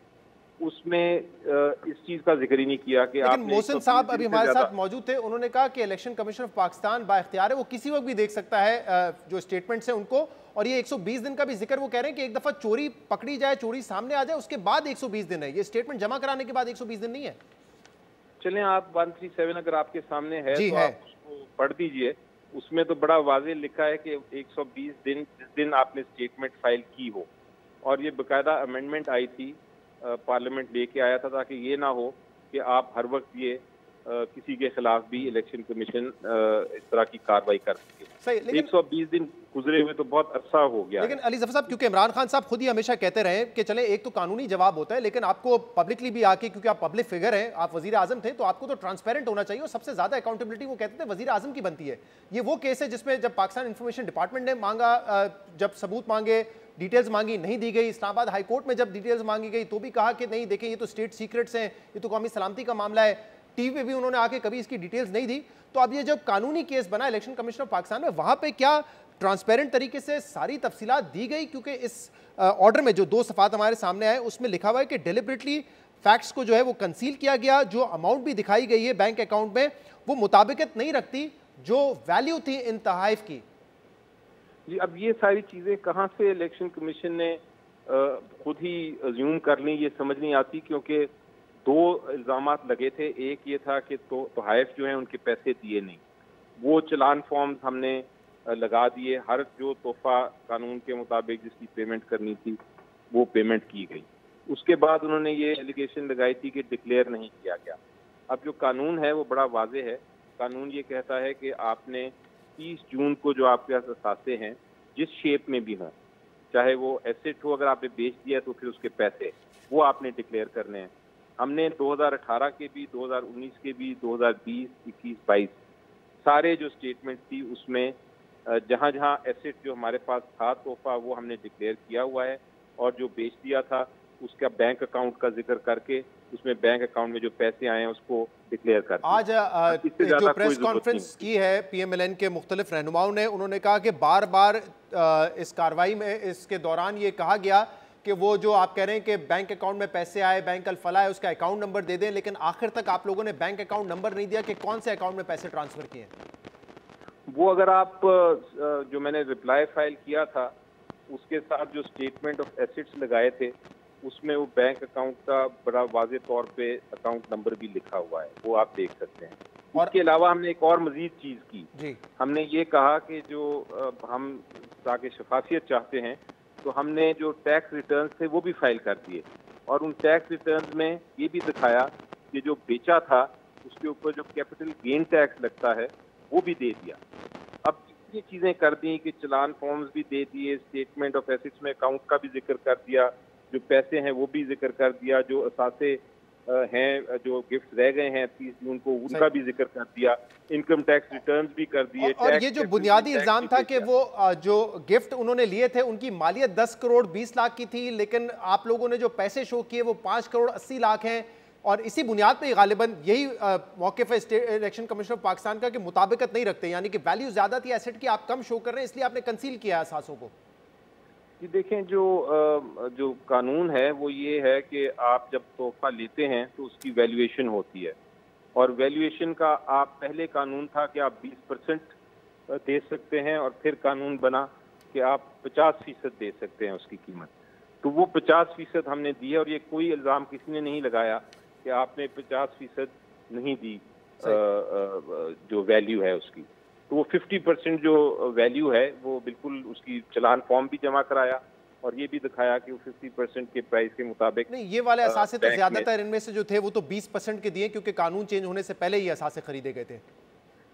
उसमें इस चीज का जिक्र ही नहीं किया कि लेकिन मोहसिन साहब अभी हमारे साथ मौजूद थे, उन्होंने कहा कि इलेक्शन कमीशन ऑफ पाकिस्तान बाइख्तियार है, वो किसी वक्त भी देख सकता है जो स्टेटमेंट्स हैं उनको, और ये 120 दिन का भी जिक्र वो कह रहे हैं कि एक दफा चोरी पकड़ी जाए, चोरी सामने आ जाए, उसके बाद 120 दिन है, ये स्टेटमेंट जमा कराने के बाद 120 दिन नहीं है। चलें, आप 137 अगर आपके सामने है तो आप उसको पढ़ दीजिए। उसमें तो बड़ा वाज़ेह लिखा है कि 120 दिन जिस दिन आपने स्टेटमेंट फाइल की हो, और ये बाकायदा अमेंडमेंट आई थी, पार्लियामेंट लेके आया था ताकि ये ना हो कि आप हर वक्त ये किसी के खिलाफ भी इलेक्शन कमीशन इस तरह की कार्रवाई कर सके। 120 दिन गुजरे हुए तो बहुत अरसा हो गया। लेकिन अली जफर साहब, क्योंकि इमरान खान साहब खुद ही हमेशा कहते रहे कि चले एक तो कानूनी जवाब होता है, लेकिन आपको पब्लिकली भी आके, क्योंकि आप पब्लिक फिगर हैं, आप वजीर आजम थे, तो आपको तो ट्रांसपेरेंट होना चाहिए, और सबसे ज्यादा अकाउंटेबिलिटी वो कहते थे वजीर आजम की बनती है। ये वो केस है जिसमें जब पाकिस्तान इंफॉर्मेशन डिपार्टमेंट ने मांगा, जब सबूत मांगे, डिटेल्स मांगी, नहीं दी गई। इस्लामाबाद हाई कोर्ट में जब डिटेल्स मांगी गई तो भी कहा कि नहीं, देखें ये तो स्टेट सीक्रेट्स हैं, ये तो कौमी सलामती का मामला है। टीवी पे भी उन्होंने आके कभी इसकी डिटेल्स नहीं दी। तो अब ये जब कानूनी केस बना इलेक्शन कमीशन ऑफ पाकिस्तान में, वहां पे क्या ट्रांसपेरेंट तरीके से सारी तफसीलात दी गई? क्योंकि इस ऑर्डर में जो 2 सफ़ात हमारे सामने आए उसमें लिखा हुआ है कि डेलिबरेटली फैक्ट्स को जो है वो कंसील किया गया, जो अमाउंट भी दिखाई गई है बैंक अकाउंट में वो मुताबिकत नहीं रखती जो वैल्यू थी इन तहाइफ की। जी, अब ये सारी चीज़ें कहाँ से इलेक्शन कमीशन ने खुद ही अज्यूम कर ली, ये समझ नहीं आती, क्योंकि 2 इल्ज़ामात लगे थे। एक ये था कि तोहाइफ जो हैं उनके पैसे दिए नहीं, वो चलान फॉर्म्स हमने लगा दिए, हर जो तोहफा कानून के मुताबिक जिसकी पेमेंट करनी थी वो पेमेंट की गई। उसके बाद उन्होंने ये एलिगेशन लगाई थी कि डिक्लेयर नहीं किया गया। अब जो कानून है वो बड़ा वाज़ेह है। कानून ये कहता है कि आपने 30 जून को जो आपके पास असासे हैं जिस शेप में भी हों, चाहे वो एसेट हो, अगर आपने बेच दिया तो फिर उसके पैसे वो आपने डिक्लेयर करने हैं। हमने 2018 के भी, 2019 के भी, 2020, 21, 22 सारे जो स्टेटमेंट थी उसमें जहाँ जहाँ एसेट जो हमारे पास था तोहफा वो हमने डिक्लेयर किया हुआ है, और जो बेच दिया था उसका बैंक अकाउंट का जिक्र करके उसमें बैंक अकाउंट में जो पैसे आए हैं उसको डिक्लेयर कर दिया। आज जो प्रेस कॉन्फ्रेंस की है पीएमएलएन के मुख्तलिफ रहनुमाओं ने, उन्होंने कहा कि बार बार इस कार्रवाई में इसके दौरान ये कहा गया कि वो जो आप कह रहे हैं कि बैंक अकाउंट में पैसे आए, बैंक अलफला है, उसका अकाउंट नंबर दे दें, लेकिन आखिर तक आप लोगों ने बैंक अकाउंट नंबर नहीं दिया कि कौन से अकाउंट में पैसे ट्रांसफर किए। वो अगर आप जो मैंने रिप्लाई फाइल किया था उसके साथ जो स्टेटमेंट ऑफ एसेट्स लगाए थे उसमें वो बैंक अकाउंट का बड़ा वाज़े तौर पे अकाउंट नंबर भी लिखा हुआ है, वो आप देख सकते हैं। और इसके अलावा हमने एक और मजीद चीज़ की जी। हमने ये कहा कि जो हम ताकि शफाफियत चाहते हैं तो हमने जो टैक्स रिटर्न थे वो भी फाइल कर दिए, और उन टैक्स रिटर्न में ये भी दिखाया कि जो बेचा था उसके ऊपर जो कैपिटल गेन टैक्स लगता है वो भी दे दिया। अब ये चीज़ें कर दी कि चलान फॉर्म्स भी दे दिए, स्टेटमेंट ऑफ एसेट्स में अकाउंट का भी जिक्र कर दिया, जो पैसे हैं वो भी जिक्र कर दिया, जो असासे हैं जो गिफ्ट रह गए हैं 30 जून को उनका भी जिक्र कर दिया, इनकम टैक्स रिटर्न्स भी कर दिए। और ये जो बुनियादी इल्जाम था कि वो जो गिफ्ट उन्होंने लिए थे उनकी मालियत 10 करोड़ 20 लाख की थी, लेकिन आप लोगों ने जो पैसे शो किए वो 5 करोड़ 80 लाख हैं, और इसी बुनियाद पे गालिबन यही मौक़िफ़ है state election commission of Pakistan का कि मुताबिकत नहीं रखते, यानी कि वैल्यू ज़्यादा थी एसेट की, आप कम शो कर रहे हैं, इसलिए आपने कंसील किया असासों को। जी देखें, जो कानून है वो ये है कि आप जब तोहफा लेते हैं तो उसकी वैल्यूएशन होती है, और वैल्यूएशन का आप पहले कानून था कि आप 20% दे सकते हैं, और फिर कानून बना कि आप 50% दे सकते हैं उसकी कीमत। तो वो 50% हमने दी है, और ये कोई इल्ज़ाम किसी ने नहीं लगाया कि आपने 50% नहीं दी जो वैल्यू है उसकी। तो वो 50% जो वैल्यू है वो बिल्कुल उसकी चलान फॉर्म भी जमा कराया, और ये भी दिखाया कि वो 50% के प्राइस के मुताबिक नहीं। ये वाले असासे तो ज्यादातर इनमें से जो थे वो तो 20% के दिए, क्योंकि कानून चेंज होने से पहले ही असासे खरीदे गए थे।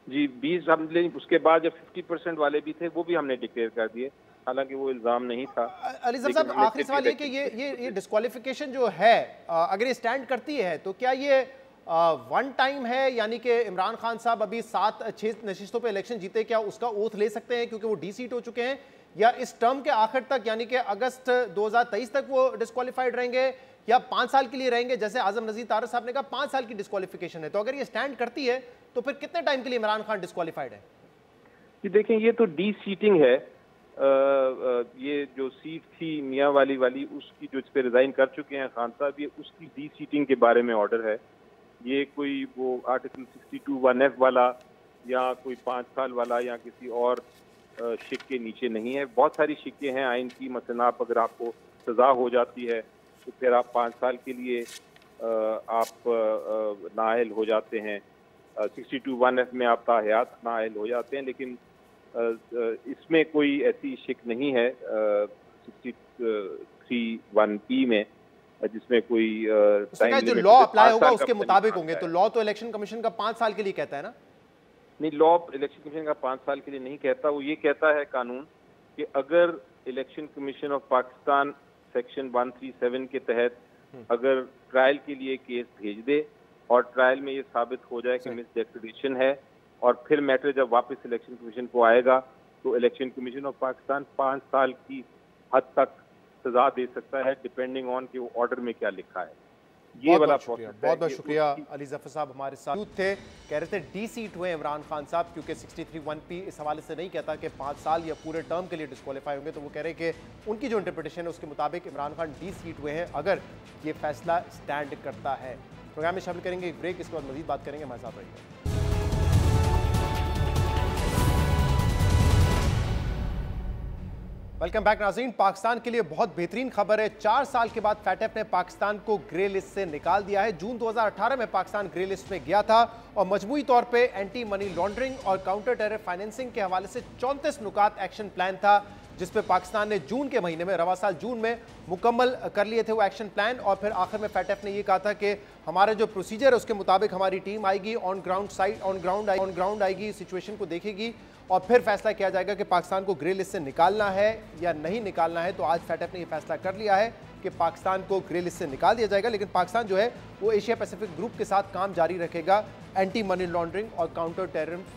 जी 20 हमने, उसके बाद जब 50% वाले भी थे वो भी हमने डिक्लेयर कर दिए, हालांकि वो इल्जाम नहीं था। अली साहब, आखिरी सवाल ये कि ये डिस्क्वालिफिकेशन जो है अगर ये स्टैंड करती है तो क्या ये वन टाइम है, यानी कि इमरान खान साहब अभी 7-6 नशिस्तों पे इलेक्शन जीते, क्या उसका ओथ ले सकते हैं क्योंकि वो डी-सीट हो चुके हैं, या इस टर्म के आखिर तक यानी कि अगस्त 2023 तक वो डिस्क्वालीफाइड रहेंगे, या 5 साल के लिए रहेंगे? जैसे आजम नज़ीर तारक साहब ने कहा 5 साल की डिस्क्वालिफिकेशन है, तो अगर ये स्टैंड करती है तो फिर कितने टाइम के लिए इमरान खान डिस्क्वालीफाइड है? जी देखें, ये तो डी-सीटिंग है। ये जो सीट थी मियाँ वाली उसकी जो इस पे रिजाइन कर चुके हैं खान साहब, ये उसकी डी-सीटिंग के बारे में ऑर्डर है। ये कोई वो आर्टिकल 62(1)(f) वाला या कोई 5 साल वाला या किसी और शिक के नीचे नहीं है। बहुत सारी शिकें हैं आइन की, मसलन आप अगर आपको सज़ा हो जाती है तो फिर आप 5 साल के लिए आप नाअहल हो जाते हैं। 62(1)(f) में आप ताहयात नाअहल हो जाते हैं, लेकिन इसमें कोई ऐसी शिक नहीं है 63(1)(p) में जिसमें कोई जो लॉ अप्लाई होगा उसके मुताबिक होंगे। तो लॉ तो इलेक्शन कमीशन का 5 साल के लिए कहता है ना? नहीं, लॉ इलेक्शन कमीशन का 5 साल के लिए नहीं कहता। वो ये कहता है कानून कि अगर election commission of Pakistan section 137 के तहत अगर ट्रायल के लिए केस भेज दे और ट्रायल में ये साबित हो जाए कि मिस डिक्लेरेशन है, और फिर मैटर जब वापस इलेक्शन कमीशन को आएगा तो इलेक्शन कमीशन ऑफ पाकिस्तान 5 साल की हद तक सजा दे सकता है, डिपेंडिंग ऑन कि वो ऑर्डर में क्या लिखा है। ये वाला बहुत बहुत शुक्रिया। अली जफर साहब हमारे साथ थे, कह रहे थे डी सीट हुए इमरान खान साहब, क्योंकि 63(1) इस हवाले से नहीं कहता कि 5 साल या पूरे टर्म के लिए डिस्क्वालीफाई होंगे, तो वो कह रहे हैं कि उनकी जो इंटरप्रिटेशन है उसके मुताबिक इमरान खान डी सीट हुए हैं अगर ये फैसला स्टैंड करता है। प्रोग्राम में शामिल करेंगे एक ब्रेक, इसके बाद मजीद बात करेंगे, हमारे साथ रहिएगा। वेलकम बैक नाज़रीन। पाकिस्तान के लिए बहुत बेहतरीन खबर है। 4 साल के बाद फैटफ ने पाकिस्तान को ग्रे लिस्ट से निकाल दिया है। जून 2018 में पाकिस्तान ग्रे लिस्ट में गया था और मजमूई तौर पे एंटी मनी लॉन्ड्रिंग और काउंटर टेरर फाइनेंसिंग के हवाले से 34 नुकात एक्शन प्लान था, जिस पे पाकिस्तान ने जून के महीने में, रवा साल जून में मुकम्मल कर लिए थे वो एक्शन प्लान। और फिर आखिर में फैटफ ने ये कहा था कि हमारा जो प्रोसीजर है उसके मुताबिक हमारी टीम आएगी, ऑन ग्राउंड आएगी, सिचुएशन को देखेगी और फिर फैसला किया जाएगा कि पाकिस्तान को ग्रे लिस्ट से निकालना है या नहीं निकालना है। तो आज फैटफ ने ये फैसला कर लिया है कि पाकिस्तान को ग्रे लिस्ट से निकाल दिया जाएगा, लेकिन पाकिस्तान जो है वो एशिया पैसिफिक ग्रुप के साथ काम जारी रखेगा एंटी मनी लॉन्ड्रिंग और काउंटर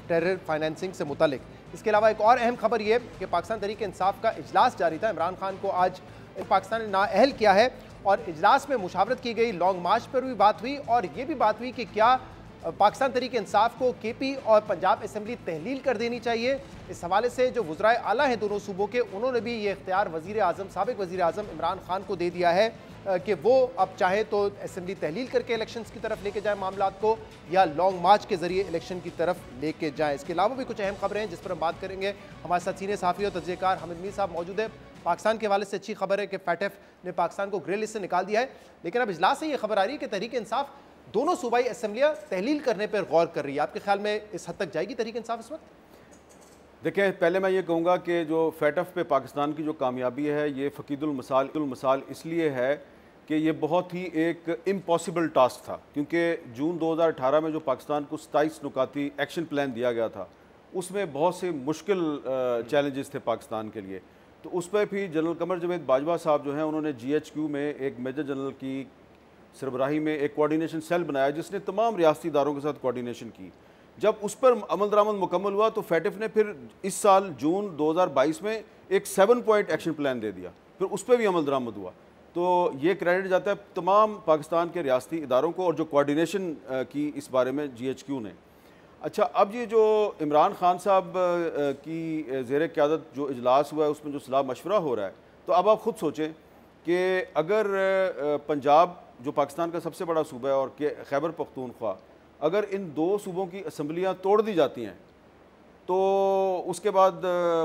टेरर फाइनेंसिंग से मुतालिक। इसके अलावा एक और अहम खबर ये कि पाकिस्तान तहरीक इंसाफ का इजलास जारी था। इमरान खान को आज पाकिस्तान ने नाअहल किया है और इजलास में मुशावरत की गई, लॉन्ग मार्च पर भी बात हुई और ये भी बात हुई कि क्या पाकिस्तान तहरीक इंसाफ को केपी और पंजाब असेंबली तहलील कर देनी चाहिए। इस हवाले से जो वज़राए आला हैं दोनों सूबों के, उन्होंने भी ये इख्तियार वज़ीर आज़म, साबिक़ वज़ीर आज़म इमरान खान को दे दिया है कि वो अब चाहे तो असेंबली तहलील करके इलेक्शंस की तरफ लेके जाए मामलात को या लॉन्ग मार्च के जरिए इलेक्शन की तरफ लेके जाए। इसके अलावा भी कुछ अहम खबरें हैं जिस पर हम बात करेंगे। हमारे साथ सीनियर सहाफ़ी और तजज़ियेकार हामिद मीर साहब मौजूद है। पाकिस्तान के हवाले से अच्छी खबर है कि फैटफ ने पाकिस्तान को ग्रे लिस्ट से निकाल दिया है, लेकिन अब इजलास से ये खबर आ रही है कि तहरीक इंसाफ दोनों सूबाई असेंबलियां तहलील करने पर गौर कर रही है। आपके ख्याल में इस हद तक जाएगी तहरीक इंसाफ इस वक्त? देखिए, पहले मैं ये कहूँगा कि जो फैटफ पे पाकिस्तान की जो कामयाबी है ये फ़कीदुल मिसाल इसलिए है कि ये बहुत ही एक इम्पॉसिबल टास्क था, क्योंकि जून 2018 में जो पाकिस्तान को 27 नुकाती एक्शन प्लान दिया गया था उसमें बहुत से मुश्किल चैलेंजेस थे पाकिस्तान के लिए। तो उस पर भी जनरल कमर जावेद बाजवा साहब जो हैं उन्होंने GHQ में एक मेजर जनरल की सरबराही में एक कोऑर्डिनेशन सेल बनाया जिसने तमाम रियासती इदारों के साथ कोऑर्डिनेशन की। जब उस पर अमल दरामद मुकम्मल हुआ तो फैटफ ने फिर इस साल जून 2022 में एक 7 पॉइंट एक्शन प्लान दे दिया, फिर उस पर भी अमल दरामद हुआ। तो ये क्रेडिट जाता है तमाम पाकिस्तान के रियासती इदारों को और जो कोऑर्डिनेशन की इस बारे में GHQ ने। अच्छा, अब ये जो इमरान खान साहब की ज़ेर क़यादत जो इजलास हुआ है उसमें जो सलाह मशवरा हो रहा है, तो अब आप ख़ुद सोचें कि अगर पंजाब जो पाकिस्तान का सबसे बड़ा सूबा है और खैबर पख्तूनख्वा, अगर इन 2 सूबों की असम्बलियाँ तोड़ दी जाती हैं तो उसके बाद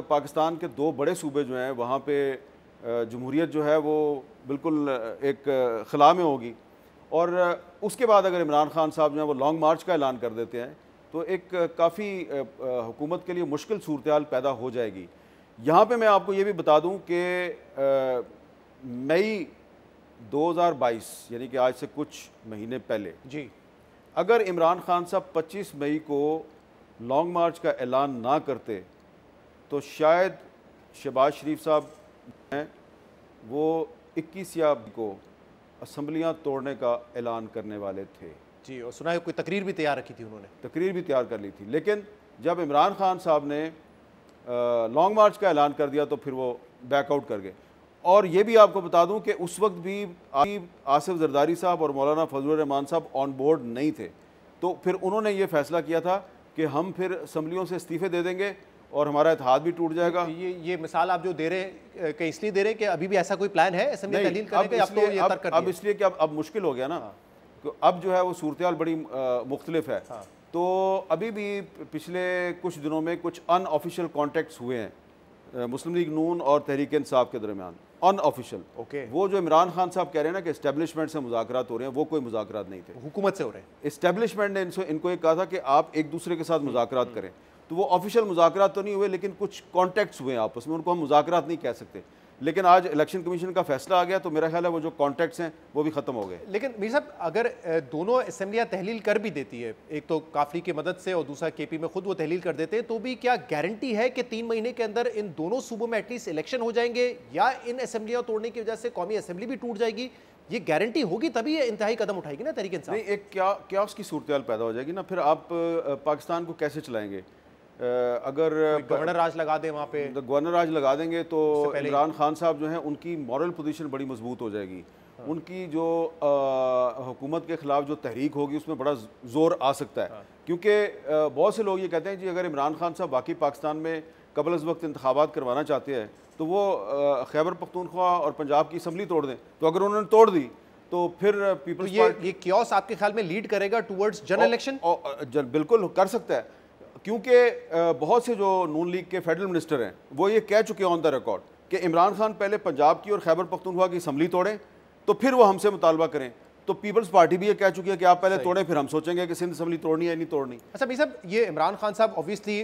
पाकिस्तान के 2 बड़े सूबे जो हैं वहाँ पे जमहूरियत जो है वो बिल्कुल एक खला में होगी। और उसके बाद अगर इमरान खान साहब जो है वो लॉन्ग मार्च का ऐलान कर देते हैं तो एक काफ़ी हुकूमत के लिए मुश्किल सूरत हाल पैदा हो जाएगी। यहाँ पे मैं आपको ये भी बता दूँ कि मई 2022 यानी कि आज से कुछ महीने पहले जी, अगर इमरान खान साहब 25 मई को लॉन्ग मार्च का ऐलान ना करते तो शायद शहबाज शरीफ साहब हैं वो 21 को असम्बलियाँ तोड़ने का ऐलान करने वाले थे जी। और सुना है कोई तकरीर भी तैयार रखी थी उन्होंने, तकरीर भी तैयार कर ली थी, लेकिन जब इमरान खान साहब ने लॉन्ग मार्च का ऐलान कर दिया तो फिर वो बैकआउट कर गए। और ये भी आपको बता दूं कि उस वक्त भी आसिफ जरदारी साहब और मौलाना फजलुर रहमान साहब ऑन बोर्ड नहीं थे, तो फिर उन्होंने ये फैसला किया था कि हम फिर असम्बलियों से इस्तीफ़े दे देंगे और हमारा इत्तेहाद भी टूट जाएगा। ये मिसाल आप जो दे रहे हैं कि इसलिए दे रहे हैं कि अभी भी ऐसा कोई प्लान है असेंबली तहलील करने का? अब इसलिए कि अब मुश्किल हो गया ना, अब जो है वो सूरत हाल बड़ी मुख्तलिफ है। तो अभी भी पिछले कुछ दिनों में कुछ अनऑफिशियल कॉन्टेक्ट्स हुए हैं मुस्लिम लीग नून और तहरीक इंसाफ के दरमियान, अनऑफिशियल। वो जो इमरान खान साहब कह रहे हैं ना कि इस्टेब्लिशमेंट से मुज़ाकरात हो रहे हैं, वो कोई मुज़ाकरात नहीं थे, हुकूमत से हो रहे हैं। इस्टेब्लिशमेंट ने इनको ये कहा था कि आप एक दूसरे के साथ मुज़ाकरात करें, तो वो ऑफिशियल मुज़ाकरात तो नहीं हुए लेकिन कुछ कॉन्टेक्ट्स हुए आपस में, उनको हम मुज़ाकरात नहीं कह सकते। लेकिन आज इलेक्शन कमीशन का फैसला आ गया तो मेरा ख्याल है वो जो कॉन्टैक्ट्स हैं वो भी ख़त्म हो गए। लेकिन मीर साहब, अगर दोनों असेंबलियां तहलील कर भी देती है, एक तो काफली की मदद से और दूसरा केपी में खुद वो तहलील कर देते हैं, तो भी क्या गारंटी है कि 3 महीने के अंदर इन दोनों सूबों में एटलीस्ट इलेक्शन हो जाएंगे, या इन असेंबलियां तोड़ने की वजह से कौमी असेंबली भी टूट जाएगी? ये गारंटी होगी तभी ये इंतहाई कदम उठाएगी ना तहरीक इंसाफ। नहीं, एक क्या उसकी सूरत हाल पैदा हो जाएगी ना, फिर आप पाकिस्तान को कैसे चलाएंगे? अगर गवर्नर राज लगा दें वहाँ पे, गवर्नर राज लगा देंगे तो इमरान खान साहब जो हैं उनकी मॉरल पोजीशन बड़ी मजबूत हो जाएगी उनकी जो हुकूमत के खिलाफ जो तहरीक होगी उसमें बड़ा जोर आ सकता है। क्योंकि बहुत से लोग ये कहते हैं जी अगर इमरान खान साहब बाकी पाकिस्तान में कबल अज़ वक्त इंतखाबात करवाना चाहते हैं तो वो खैबर पख्तूनख्वा और पंजाब की असम्बली तोड़ दें। तो अगर उन्होंने तोड़ दी तो फिर पीपल्स ये कियोस आपके ख्याल में लीड करेगा टुवर्ड्स जनरल इलेक्शन? बिल्कुल कर सकता है, क्योंकि बहुत से जो नून लीग के फेडरल मिनिस्टर हैं वो ये कह चुके हैं ऑन द रिकॉर्ड कि इमरान खान पहले पंजाब की और खैबर पख्तूनख्वा की असम्बली तोड़ें तो फिर वो हमसे मुतालबा करें। तो पीपल्स पार्टी भी ये कह चुकी है कि आप पहले तोड़ें फिर हम सोचेंगे कि सिंध असम्बली तोड़नी है नहीं तोड़नी। अच्छा भाई साहब, ये इमरान खान साहब ऑब्वियसली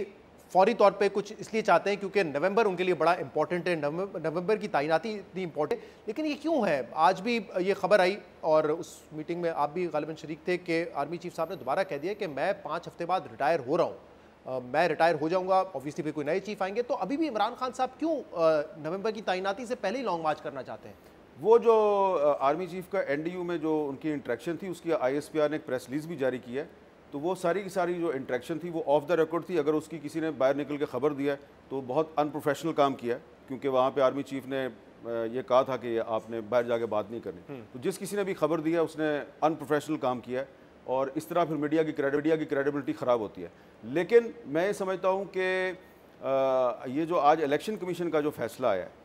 फौरी तौर पे कुछ इसलिए चाहते हैं क्योंकि नवंबर उनके लिए बड़ा इंपॉर्टेंट है, नवंबर की तैनाती इतनी इंपॉर्टेंट, लेकिन ये क्यों है? आज भी ये खबर आई और उस मीटिंग में आप भी गालिबन शरीक थे कि आर्मी चीफ साहब ने दोबारा कह दिया कि मैं 5 हफ्ते बाद रिटायर हो रहा हूँ, मैं रिटायर हो जाऊंगा, ऑब्वियसली फिर कोई नए चीफ आएंगे। तो अभी भी इमरान खान साहब क्यों नवंबर की तैनाती से पहले ही लॉन्ग मार्च करना चाहते हैं? वो जो आर्मी चीफ का NDU में जो उनकी इंटरेक्शन थी उसकी ISPR ने एक प्रेस रिलीज भी जारी की है, तो वो सारी की सारी जो इंटरेक्शन थी वो ऑफ द रिकॉर्ड थी। अगर उसकी किसी ने बाहर निकल के खबर दिया तो बहुत अनप्रोफेशनल काम किया, क्योंकि वहाँ पे आर्मी चीफ ने ये कहा था कि आपने बाहर जाके बात नहीं करनी। तो जिस किसी ने भी खबर दिया उसने अनप्रोफेशनल काम किया और इस तरह फिर मीडिया की क्रेडिबिलिटी ख़राब होती है। लेकिन मैं ये समझता हूँ कि ये जो आज इलेक्शन कमीशन का जो फैसला आया है,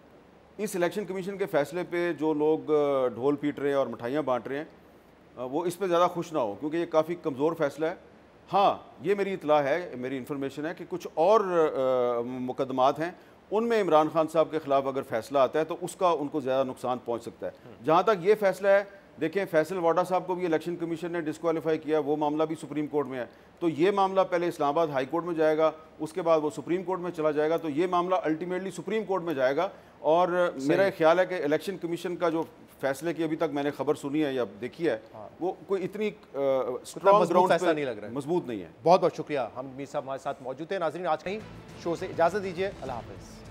इस इलेक्शन कमीशन के फैसले पे जो लोग ढोल पीट रहे हैं और मिठाइयाँ बांट रहे हैं वो इस पे ज़्यादा खुश ना हो, क्योंकि ये काफ़ी कमज़ोर फैसला है। हाँ, ये मेरी इतला है, मेरी इन्फॉर्मेशन है कि कुछ और मुकदमात हैं उनमें इमरान खान साहब के ख़िलाफ़ अगर फैसला आता है तो उसका उनको ज़्यादा नुकसान पहुँच सकता है। जहाँ तक ये फैसला है, देखें फैसल वाडा साहब को भी इलेक्शन कमीशन ने डिस्क्वालीफाई किया, वो मामला भी सुप्रीम कोर्ट में है। तो ये मामला पहले इस्लामाबाद हाई कोर्ट में जाएगा, उसके बाद वो सुप्रीम कोर्ट में चला जाएगा, तो ये मामला अल्टीमेटली सुप्रीम कोर्ट में जाएगा। और मेरा ख्याल है कि इलेक्शन कमीशन का जो फैसले की अभी तक मैंने खबर सुनी है या देखी है, वो कोई इतनी स्ट्रॉन्ग ग्राउंड फैसला नहीं लग रहा है, मजबूत नहीं है। बहुत बहुत शुक्रिया, हम मीर साहब हमारे साथ मौजूद हैं। नाज़रीन, आज कहीं शो से इजाज़त दीजिए, अल्लाह हाफ़िज़।